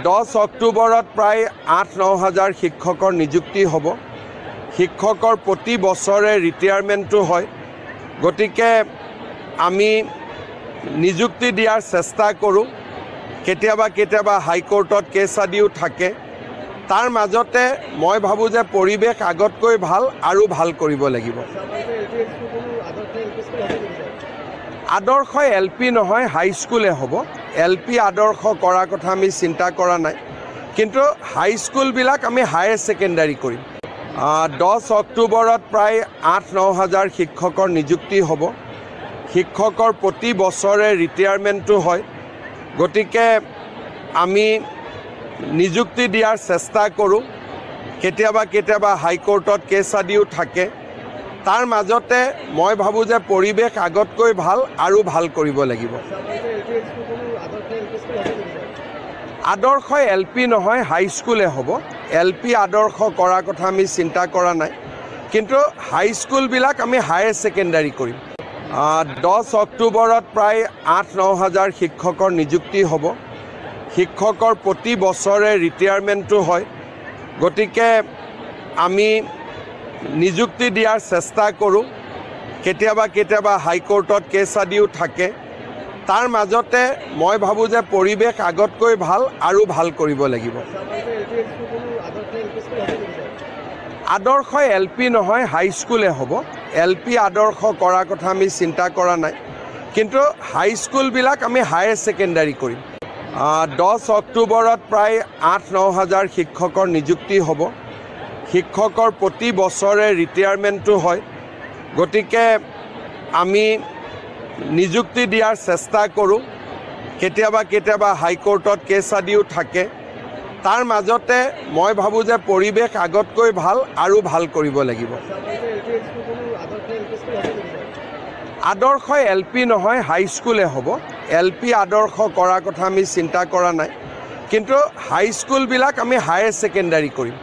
10 অক্টোবৰত প্ৰায় 8-9 হাজাৰ শিক্ষকৰ নিযুক্তি হ'ব। শিক্ষকৰ প্ৰতি বছৰে ৰিটায়াৰমেণ্টটো হয়, গতিকে আমি নিযুক্তি দিয়াৰ চেষ্টা কৰোঁ। কেতিয়াবা হাইকোৰ্টত কেছ আদিও থাকে। তাৰ মাজতে মই ভাবোঁ যে পৰিৱেশ আগতকৈ ভাল আৰু ভাল কৰিব লাগিব। আদৰ্শ LP নহয়, হাইস্কুলে হ'ব। LP আদৰ্শ কৰাৰ কথা আমি চিন্তা কৰা নাই, কিন্তু হাইস্কুলবিলাক আমি হায়াৰ ছেকেণ্ডাৰী কৰিম। 10 অক্টোবৰত প্ৰায় 8-9 হাজাৰ শিক্ষকৰ নিযুক্তি হ'ব। শিক্ষকৰ প্ৰতি বছৰে ৰিটায়াৰমেণ্টটো হয়, গতিকে আমি নিযুক্তি দিয়াৰ চেষ্টা কৰোঁ। কেতিয়াবা হাইকোৰ্টত কেছ আদিও থাকে। তাৰ মাজতে মই ভাবোঁ যে পৰিৱেশ আগতকৈ ভাল আৰু ভাল কৰিব লাগিব। আদৰ্শ LP নহয়, হাইস্কুলে হ'ব। LP আদৰ্শ কৰাৰ কথা আমি চিন্তা কৰা নাই, কিন্তু হাইস্কুলবিলাক আমি হায়াৰ ছেকেণ্ডাৰী কৰিম। 10 অক্টোবৰত প্ৰায় 8-9 হাজাৰ শিক্ষকৰ নিযুক্তি হ'ব। শিক্ষকৰ প্ৰতি বছৰে ৰিটায়াৰমেণ্টটো হয়, গতিকে আমি নিযুক্তি দিয়াৰ চেষ্টা কৰোঁ। কেতিয়াবা হাইকোৰ্টত কেছ আদিও থাকে। তাৰ মাজতে মই ভাবোঁ যে পৰিৱেশ আগতকৈ ভাল আৰু ভাল কৰিব লাগিব। আদৰ্শ LP নহয়, হাইস্কুলে হ'ব। LP আদৰ্শ কৰাৰ কথা আমি চিন্তা কৰা নাই, কিন্তু হাইস্কুলবিলাক আমি হায়াৰ ছেকেণ্ডাৰী কৰিম। 10 অক্টোবৰত প্ৰায় 8-9 হাজাৰ শিক্ষকৰ নিযুক্তি হ'ব। শিক্ষকৰ প্ৰতি বছৰে ৰিটায়াৰমেণ্টটো হয়, গতিকে আমি নিযুক্তি দিয়াৰ চেষ্টা কৰোঁ। কেতিয়াবা হাইকোৰ্টত কেছ আদিও থাকে। তাৰ মাজতে মই ভাবোঁ যে পৰিৱেশ আগতকৈ ভাল আৰু ভাল কৰিব লাগিব। আদৰ্শ LP নহয়, হাইস্কুলে হ'ব। LP আদৰ্শ কৰাৰ কথা আমি চিন্তা কৰা নাই, কিন্তু হাইস্কুলবিলাক আমি হায়াৰ ছেকেণ্ডাৰী কৰিম।